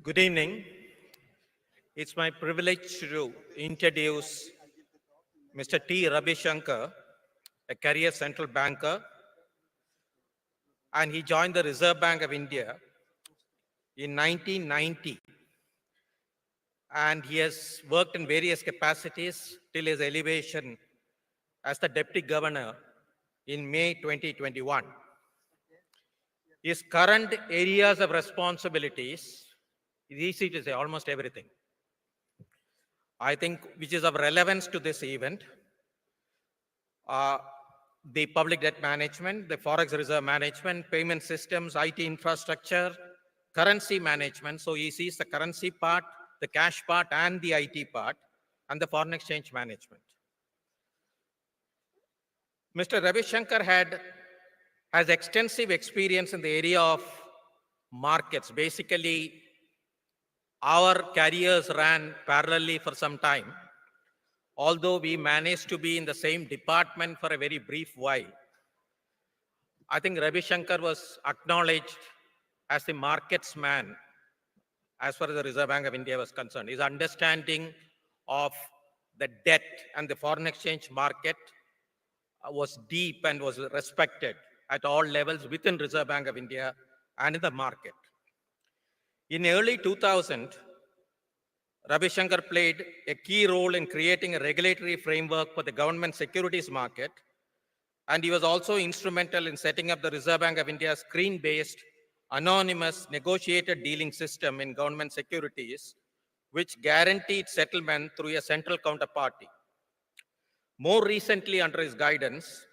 Good evening. It's my privilege to introduce Mr. T. Rabi Shankar, a career central banker, and he joined the Reserve Bank of India in 1990. And he has worked in various capacities till his elevation as the Deputy Governor in May 2021. His current areas of responsibilities, it's easy to say almost everything. I think which is of relevance to this event, uh, the public debt management, the forex reserve management, payment systems, IT infrastructure, currency management. So he sees the currency part, the cash part, and the IT part, and the foreign exchange management. Mr. Ravi Shankar has extensive experience in the area of markets. Basically, our careers ran parallelly for some time, although we managed to be in the same department for a very brief while. I think Ravi Shankar was acknowledged as the markets man as far as the Reserve Bank of India was concerned. His understanding of the debt and the foreign exchange market was deep and was respected at all levels within Reserve Bank of India and in the market. In early 2000, Ravi Shankar played a key role in creating a regulatory framework for the government securities market, and he was also instrumental in setting up the Reserve Bank of India's screen-based anonymous negotiated dealing system in government securities, which guaranteed settlement through a central counterparty. More recently, under his guidance,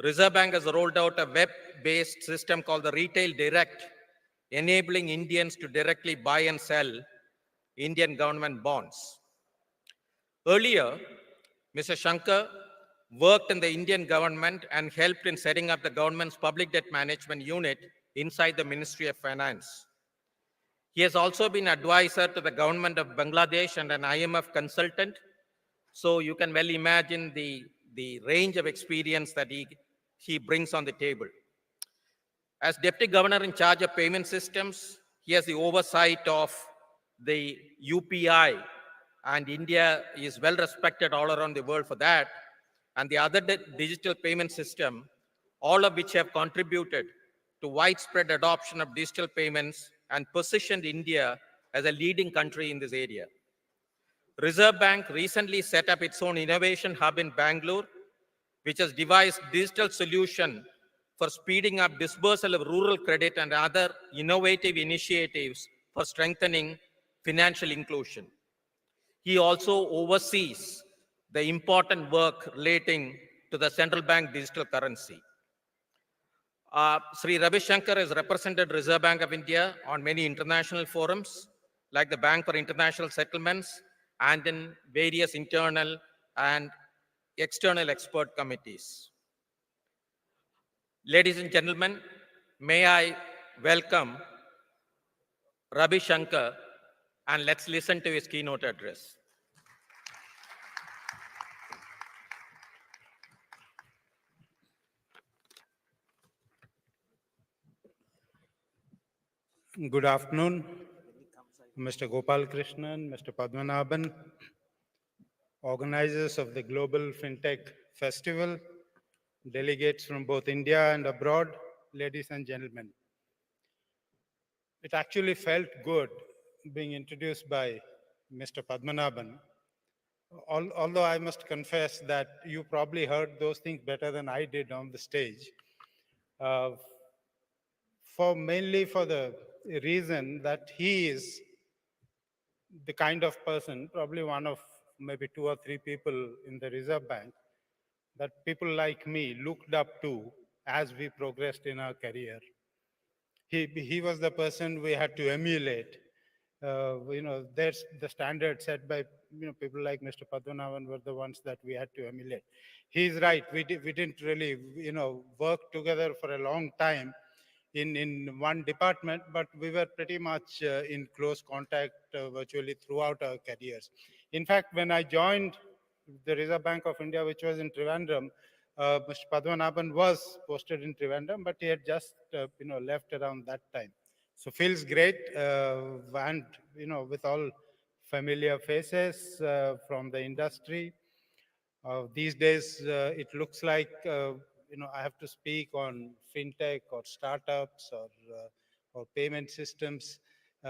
Reserve Bank has rolled out a web-based system called the Retail Direct, enabling Indians to directly buy and sell Indian government bonds. Earlier, Mr. Shankar worked in the Indian government and helped in setting up the government's public debt management unit inside the Ministry of Finance. He has also been advisor to the government of Bangladesh and an IMF consultant. So you can well imagine the range of experience that he brings on the table. As Deputy Governor in charge of payment systems, he has the oversight of the UPI, and India is well respected all around the world for that, and the other digital payment system, all of which have contributed to widespread adoption of digital payments and positioned India as a leading country in this area. Reserve Bank recently set up its own innovation hub in Bangalore, which has devised digital solution for speeding up disbursal of rural credit and other innovative initiatives for strengthening financial inclusion. He also oversees the important work relating to the central bank digital currency. Sri Ravi Shankar has represented Reserve Bank of India on many international forums, like the Bank for International Settlements, and in various internal and external expert committees. Ladies and gentlemen, may I welcome Ravi Shankar, and let's listen to his keynote address. Good afternoon, Mr. Gopal Krishnan, Mr. Padmanabhan, organizers of the Global Fintech Festival, delegates from both India and abroad, ladies and gentlemen. It actually felt good being introduced by Mr. Padmanabhan, although I must confess that you probably heard those things better than I did on the stage. Mainly for the reason that he is the kind of person, probably one of maybe 2 or 3 people in the Reserve Bank, that people like me looked up to as we progressed in our career. He was the person we had to emulate. There's the standard set by people like Mr. Padmanabhan were the ones that we had to emulate. He's right. We didn't really work together for a long time in one department, but we were pretty much in close contact virtually throughout our careers. In fact, when I joined the Reserve Bank of India, which was in Trivandrum, Mr. Padmanabhan was posted in Trivandrum, but he had just left around that time. So feels great, and with all familiar faces from the industry. These days, it looks like I have to speak on fintech or startups or payment systems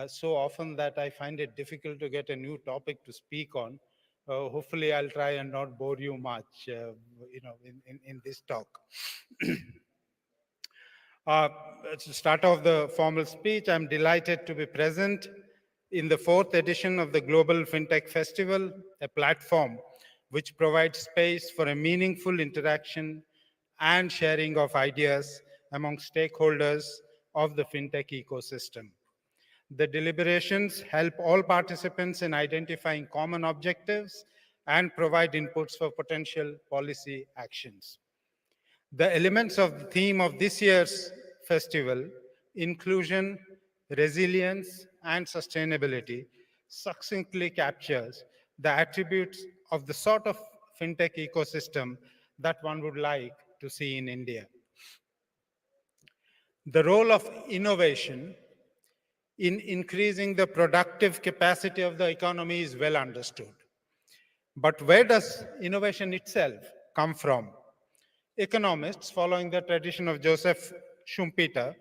so often that I find it difficult to get a new topic to speak on. Hopefully, I'll try and not bore you much, in this talk. Uh, to start off the formal speech, I'm delighted to be present in the fourth edition of the Global FinTech Festival, a platform which provides space for a meaningful interaction and sharing of ideas among stakeholders of the FinTech ecosystem. The deliberations help all participants in identifying common objectives and provide inputs for potential policy actions. The elements of the theme of this year's festival, inclusion, resilience, and sustainability, succinctly captures the attributes of the sort of fintech ecosystem that one would like to see in India. The role of innovation in increasing the productive capacity of the economy is well understood. But where does innovation itself come from? Economists, following the tradition of Joseph Schumpeter,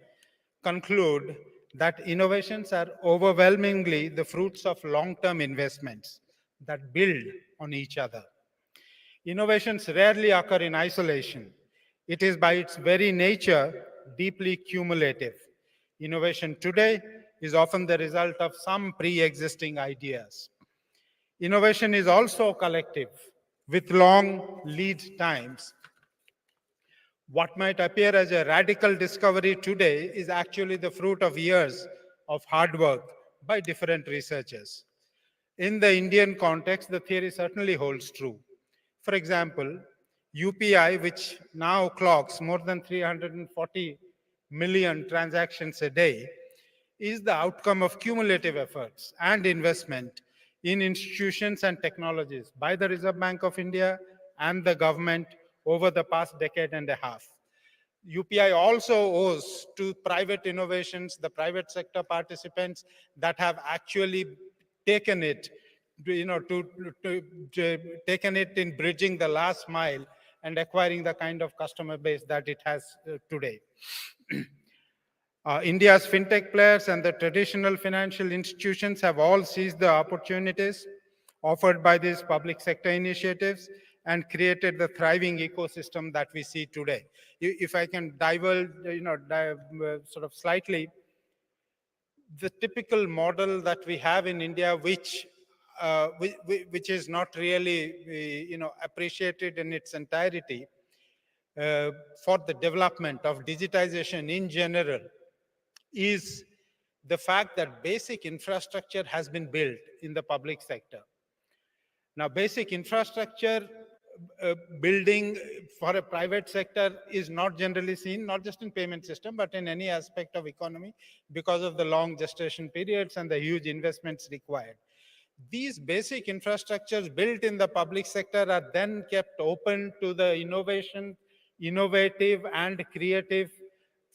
conclude that innovations are overwhelmingly the fruits of long-term investments that build on each other. Innovations rarely occur in isolation. It is by its very nature deeply cumulative. Innovation today is often the result of some pre-existing ideas. Innovation is also collective, with long lead times. What might appear as a radical discovery today is actually the fruit of years of hard work by different researchers. In the Indian context, the theory certainly holds true. For example, UPI, which now clocks more than 340 million transactions a day, is the outcome of cumulative efforts and investment in institutions and technologies by the Reserve Bank of India and the government over the past decade and a half. UPI also owes to private innovations, the private sector participants that have actually taken it, taken it in bridging the last mile and acquiring the kind of customer base that it has today. India's fintech players and the traditional financial institutions have all seized the opportunities offered by these public sector initiatives and created the thriving ecosystem that we see today. If I can divulge, sort of slightly, the typical model that we have in India, which is not really, appreciated in its entirety for the development of digitization in general, is the fact that basic infrastructure has been built in the public sector. Now, basic infrastructure building for a private sector is not generally seen, not just in payment system, but in any aspect of economy because of the long gestation periods and the huge investments required. These basic infrastructures built in the public sector are then kept open to the innovative and creative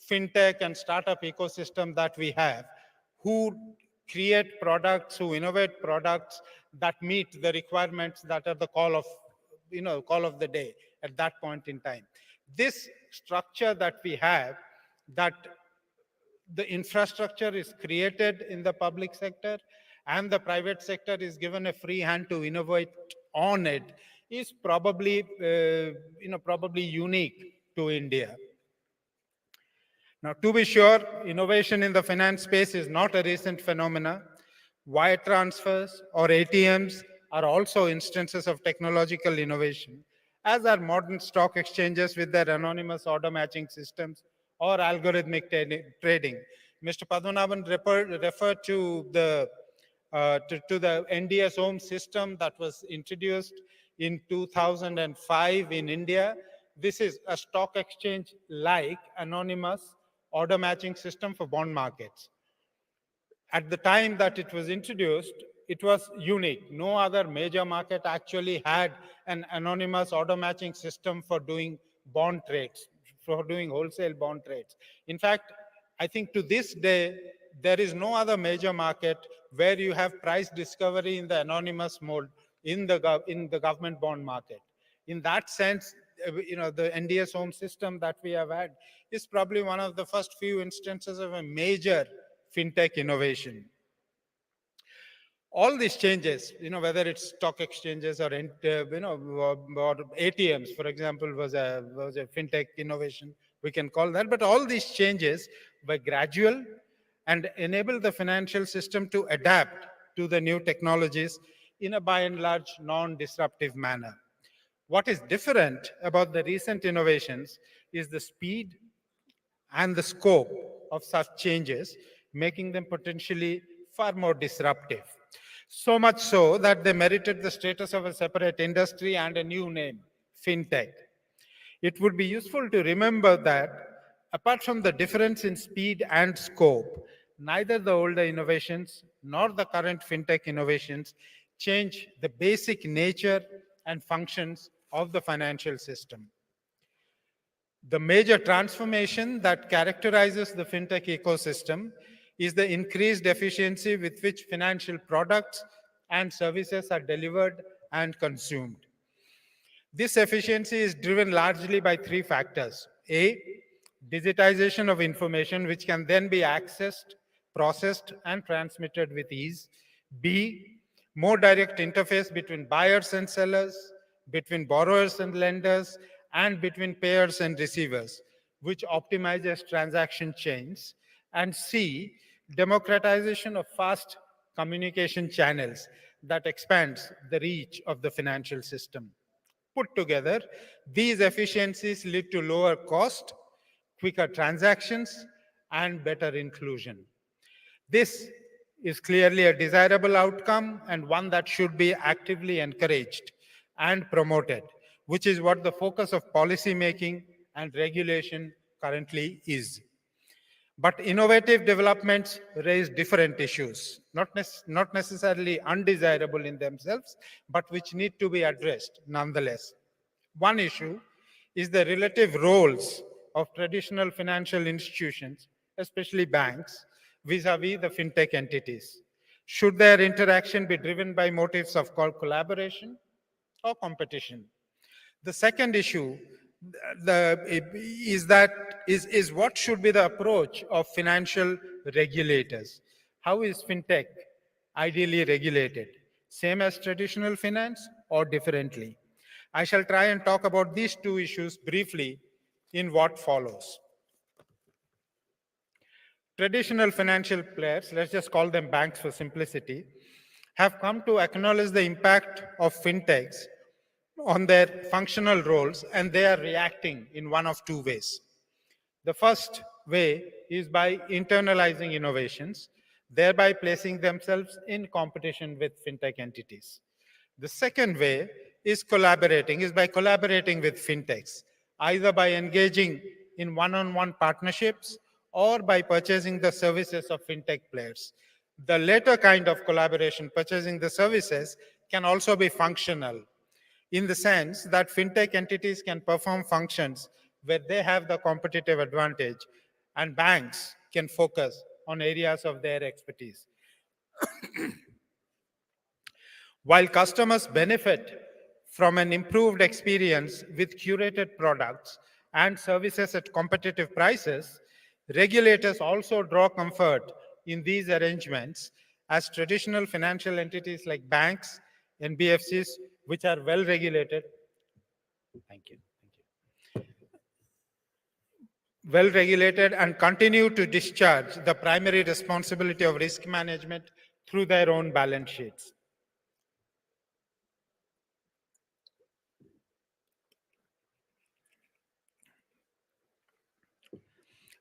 fintech and startup ecosystem that we have, who create products, who innovate products that meet the requirements that are the call of the day at that point in time. This structure that we have, that the infrastructure is created in the public sector and the private sector is given a free hand to innovate on it, is probably unique to India. Now, to be sure, innovation in the finance space is not a recent phenomena. Wire transfers or ATMs are also instances of technological innovation, as are modern stock exchanges with their anonymous order matching systems or algorithmic trading. Mr. Padmanabhan referred to the NDS home system that was introduced in 2005 in India. This is a stock exchange like anonymous order matching system for bond markets. At the time that it was introduced, it was unique. No other major market actually had an anonymous order matching system for doing bond trades, for doing wholesale bond trades. In fact, I think to this day, there is no other major market where you have price discovery in the anonymous mode in the government bond market. In that sense, the NDS home system that we have had is probably one of the first few instances of a major fintech innovation. All these changes, whether it's stock exchanges or or ATMs, for example, was a fintech innovation, we can call that. But all these changes were gradual and enable the financial system to adapt to the new technologies in a by and large non-disruptive manner. What is different about the recent innovations is the speed and the scope of such changes, making them potentially far more disruptive. So much so that they merited the status of a separate industry and a new name, Fintech. It would be useful to remember that apart from the difference in speed and scope, neither the older innovations nor the current fintech innovations change the basic nature and functions of the financial system. The major transformation that characterizes the fintech ecosystem is the increased efficiency with which financial products and services are delivered and consumed. This efficiency is driven largely by three factors. A, digitization of information, which can then be accessed, processed, and transmitted with ease. B, more direct interface between buyers and sellers, between borrowers and lenders, and between payers and receivers, which optimizes transaction chains. And C, democratization of fast communication channels that expands the reach of the financial system. Put together, these efficiencies lead to lower cost, quicker transactions, and better inclusion. This is clearly a desirable outcome and one that should be actively encouraged and promoted, which is what the focus of policy making and regulation currently is. But innovative developments raise different issues, not necessarily undesirable in themselves, but which need to be addressed nonetheless. One issue is the relative roles of traditional financial institutions, especially banks, vis-à-vis the fintech entities. Should their interaction be driven by motives of collaboration or competition? The second issue is what should be the approach of financial regulators? How is fintech ideally regulated? Same as traditional finance or differently? I shall try and talk about these two issues briefly in what follows. Traditional financial players, let's just call them banks for simplicity, have come to acknowledge the impact of fintechs on their functional roles, and they are reacting in one of two ways. The first way is by internalizing innovations, thereby placing themselves in competition with fintech entities. The second way is by collaborating with fintechs, either by engaging in one-on-one partnerships or by purchasing the services of fintech players. The latter kind of collaboration, purchasing the services, can also be functional in the sense that fintech entities can perform functions where they have the competitive advantage and banks can focus on areas of their expertise. While customers benefit from an improved experience with curated products and services at competitive prices, regulators also draw comfort in these arrangements as traditional financial entities like banks, NBFCs, which are well regulated, thank you, well regulated and continue to discharge the primary responsibility of risk management through their own balance sheets.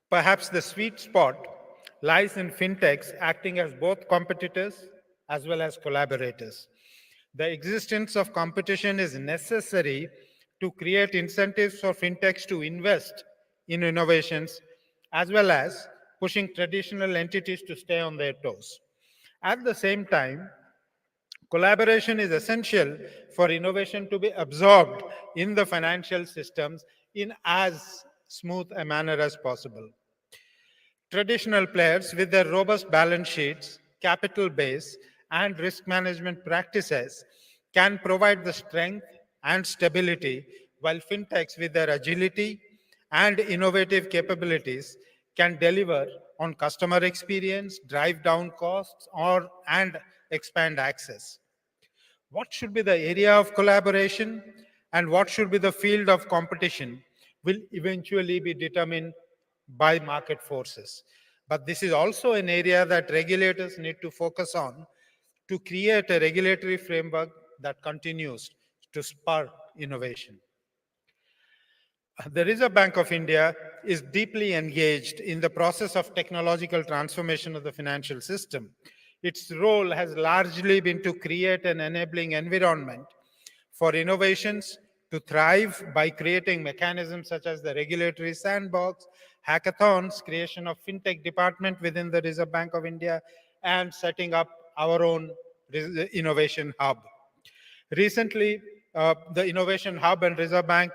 Perhaps the sweet spot lies in fintechs acting as both competitors as well as collaborators. The existence of competition is necessary to create incentives for fintechs to invest in innovations as well as pushing traditional entities to stay on their toes. At the same time, collaboration is essential for innovation to be absorbed in the financial systems in as smooth a manner as possible. Traditional players with their robust balance sheets, capital base, and risk management practices can provide the strength and stability, while fintechs with their agility and innovative capabilities can deliver on customer experience, drive down costs, and expand access. What should be the area of collaboration and what should be the field of competition will eventually be determined by market forces. But this is also an area that regulators need to focus on to create a regulatory framework that continues to spur innovation. The Reserve Bank of India is deeply engaged in the process of technological transformation of the financial system. Its role has largely been to create an enabling environment for innovations to thrive by creating mechanisms such as the regulatory sandbox, hackathons, creation of fintech department within the Reserve Bank of India, and setting up our own innovation hub. Recently, the Innovation Hub and Reserve Bank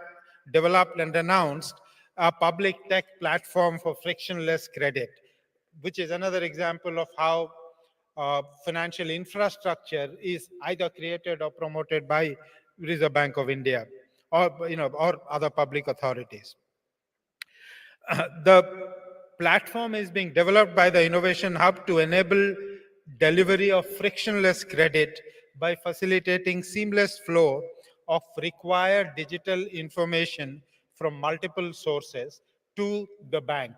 developed and announced a public tech platform for frictionless credit, which is another example of how financial infrastructure is either created or promoted by Reserve Bank of India or other public authorities. The platform is being developed by the Innovation Hub to enable delivery of frictionless credit by facilitating seamless flow of required digital information from multiple sources to the bank.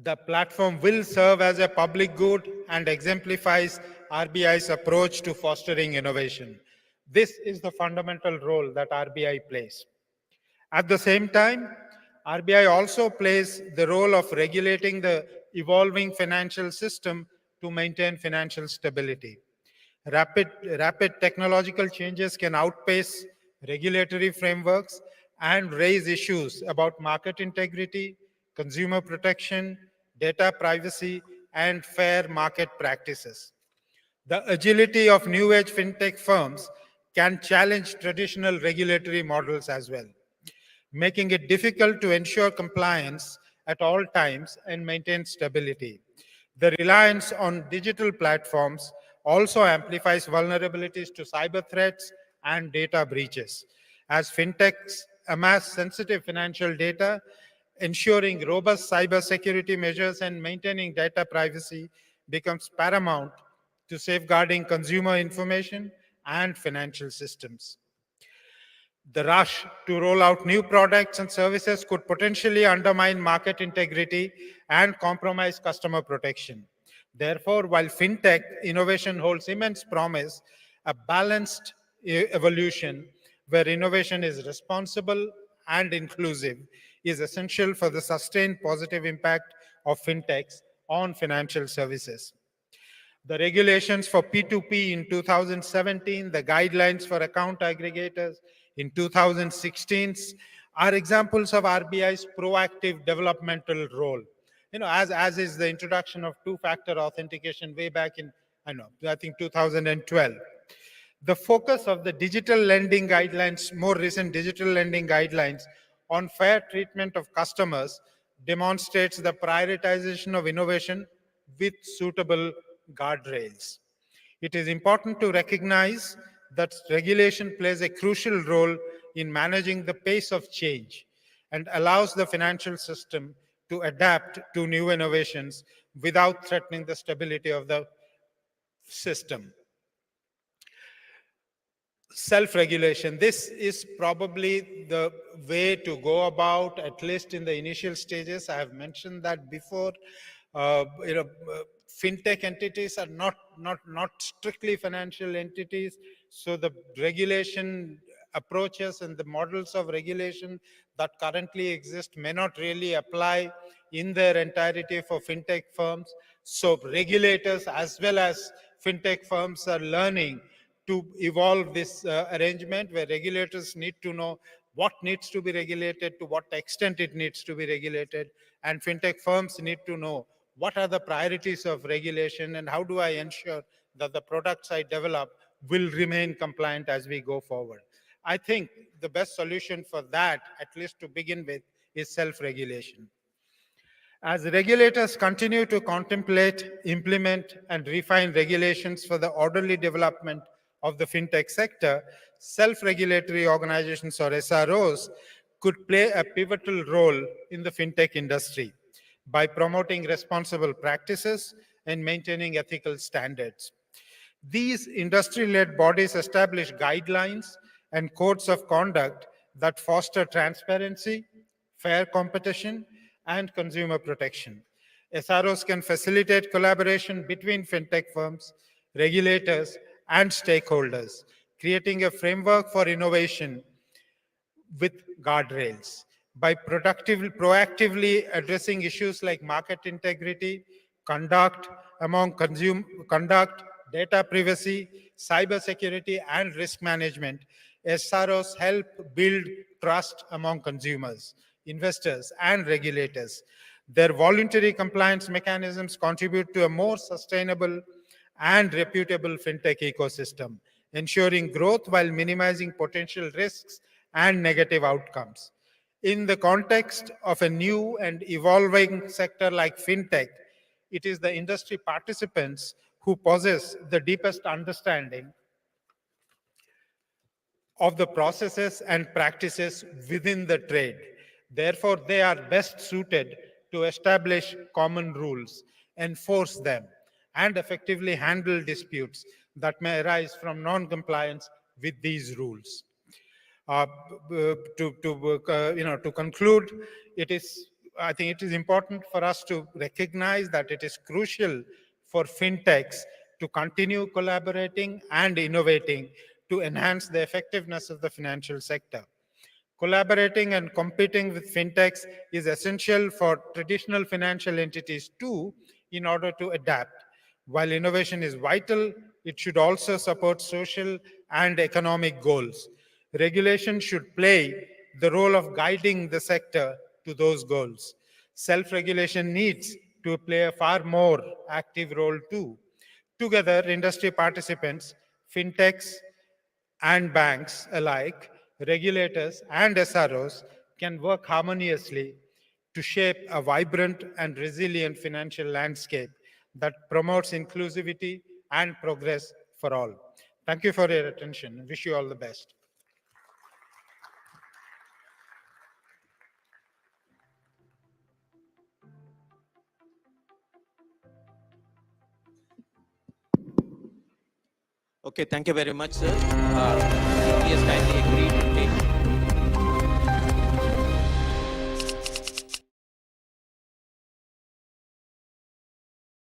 The platform will serve as a public good and exemplifies RBI's approach to fostering innovation. This is the fundamental role that RBI plays. At the same time, RBI also plays the role of regulating the evolving financial system to maintain financial stability. Rapid technological changes can outpace regulatory frameworks and raise issues about market integrity, consumer protection, data privacy, and fair market practices. The agility of new age fintech firms can challenge traditional regulatory models as well, making it difficult to ensure compliance at all times and maintain stability. The reliance on digital platforms also amplifies vulnerabilities to cyber threats and data breaches. As fintechs amass sensitive financial data, ensuring robust cybersecurity measures and maintaining data privacy becomes paramount to safeguarding consumer information and financial systems. The rush to roll out new products and services could potentially undermine market integrity and compromise customer protection. Therefore, while fintech innovation holds immense promise, a balanced evolution where innovation is responsible and inclusive is essential for the sustained positive impact of fintechs on financial services. The regulations for P2P in 2017, the guidelines for account aggregators in 2016 are examples of RBI's proactive developmental role. As is the introduction of two-factor authentication way back in, I think 2012. The focus of the digital lending guidelines, more recent digital lending guidelines on fair treatment of customers demonstrates the prioritization of innovation with suitable guardrails. It is important to recognize that regulation plays a crucial role in managing the pace of change and allows the financial system to adapt to new innovations without threatening the stability of the system. Self-regulation. This is probably the way to go about, at least in the initial stages. I have mentioned that before. Fintech entities are not strictly financial entities, so the regulation approaches and the models of regulation that currently exist may not really apply in their entirety for fintech firms. So regulators as well as fintech firms are learning to evolve this arrangement where regulators need to know what needs to be regulated, to what extent it needs to be regulated, and fintech firms need to know what are the priorities of regulation and how do I ensure that the products I develop will remain compliant as we go forward. I think the best solution for that, at least to begin with, is self-regulation. As regulators continue to contemplate, implement, and refine regulations for the orderly development of the fintech sector, self-regulatory organizations or SROs could play a pivotal role in the fintech industry by promoting responsible practices and maintaining ethical standards. These industry-led bodies establish guidelines and codes of conduct that foster transparency, fair competition, and consumer protection. SROs can facilitate collaboration between fintech firms, regulators, and stakeholders, creating a framework for innovation with guardrails. By proactively addressing issues like market integrity, conduct conduct, data privacy, cybersecurity, and risk management, SROs help build trust among consumers, investors, and regulators. Their voluntary compliance mechanisms contribute to a more sustainable and reputable fintech ecosystem, ensuring growth while minimizing potential risks and negative outcomes. In the context of a new and evolving sector like fintech, it is the industry participants who possess the deepest understanding of the processes and practices within the trade. Therefore, they are best suited to establish common rules, enforce them, and effectively handle disputes that may arise from non-compliance with these rules. To conclude, I think it is important for us to recognize that it is crucial for fintechs to continue collaborating and innovating to enhance the effectiveness of the financial sector. Collaborating and competing with fintechs is essential for traditional financial entities too, in order to adapt. While innovation is vital, it should also support social and economic goals. Regulation should play the role of guiding the sector to those goals. Self-regulation needs to play a far more active role too. Together, industry participants, fintechs, and banks alike, regulators and SROs can work harmoniously to shape a vibrant and resilient financial landscape that promotes inclusivity and progress for all. Thank you for your attention. Wish you all the best. Okay, thank you very much, sir. He has kindly agreed to take